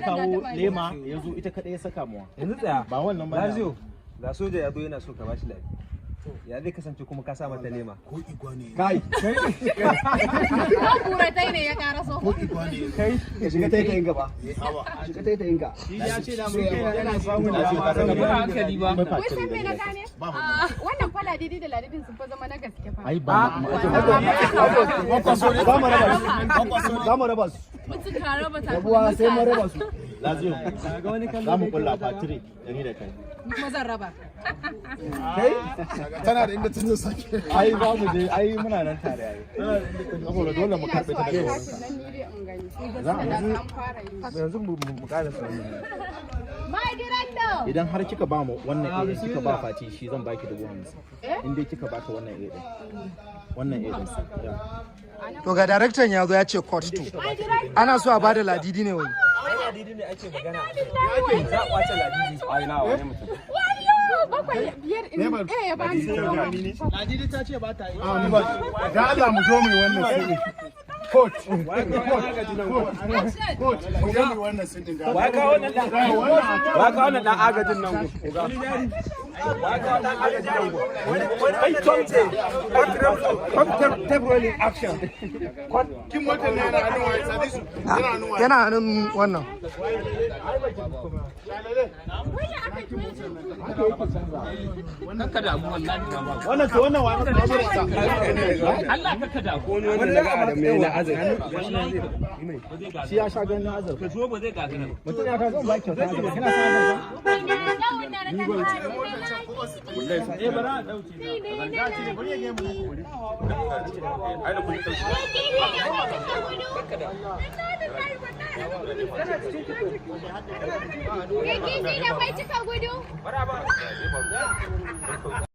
kawo lema ya zo ita kaɗai ya saka muwa. Yanzu tsaya. Ba wannan ba. Laziyo, ga soja ya zo yana so ka bashi lafi. Ya zai kasance kuma ka sa mata lema. Ko igwa ne. Kai. Ko kuratai ne ya karaso. Ko igwa ne. Kai. Ka shiga taitayin gaba. Shiga taitayin ka. Shi ya ce da mun yana samu da shi, ka san ba hankali ba. Wai san me na gane? Wannan fa ladidi da ladidin sun fa zama na gaske fa. ai ba Za mu raba su. Mun ci kare ba ta. Rabuwa sai mu raba su. Laziyo. Za mu kulla fatire da ni da kai. Kuma zan raba. Kai? Tana da inda tun sake. Ai za mu je ai muna nan tare ai. Saboda dole mu karɓe ta daga wurin. Nan ni dai in gani. Gaskiya da an fara yi. Yanzu mu ƙara sauri. My director. Idan har kika ba mu wannan A kika ba Fati shi zan baki 50,000. In dai kika ba ta wannan A din. Wannan A din. To ga daraktan ya zo ya ce court 2. Ana so a bada ladidi ne wai. Ladidi ne ake magana. Za a kwace ladidi. Ai na wani mutum. Bakwai biyar in ya bani. Ladidi ta ce ba ta yi. Da Allah mu zo mu yi wannan sirri. Coach. Coach. Mu zo mu yi wannan sirri. Wa ka wannan dan agajin nan ku. Wa ka dan agajin nan ku. Wani tomte. Temporary action. Kin wata ne yana hannun wani Sadisu. Yana hannun wani. Yana hannun wannan. Kakka da abu wallahi ba. Wannan to wannan wani Allah kakka da ko ne wanda daga Adam ne na azumi. shi ya sha ganin azar. Ka zo ba zai gagara. Mutum ya ta zan baki kyauta azar. Kina sa azar ba? Eh bara a dauke. Ai da kun dauki. Kiki da bai cika gudu.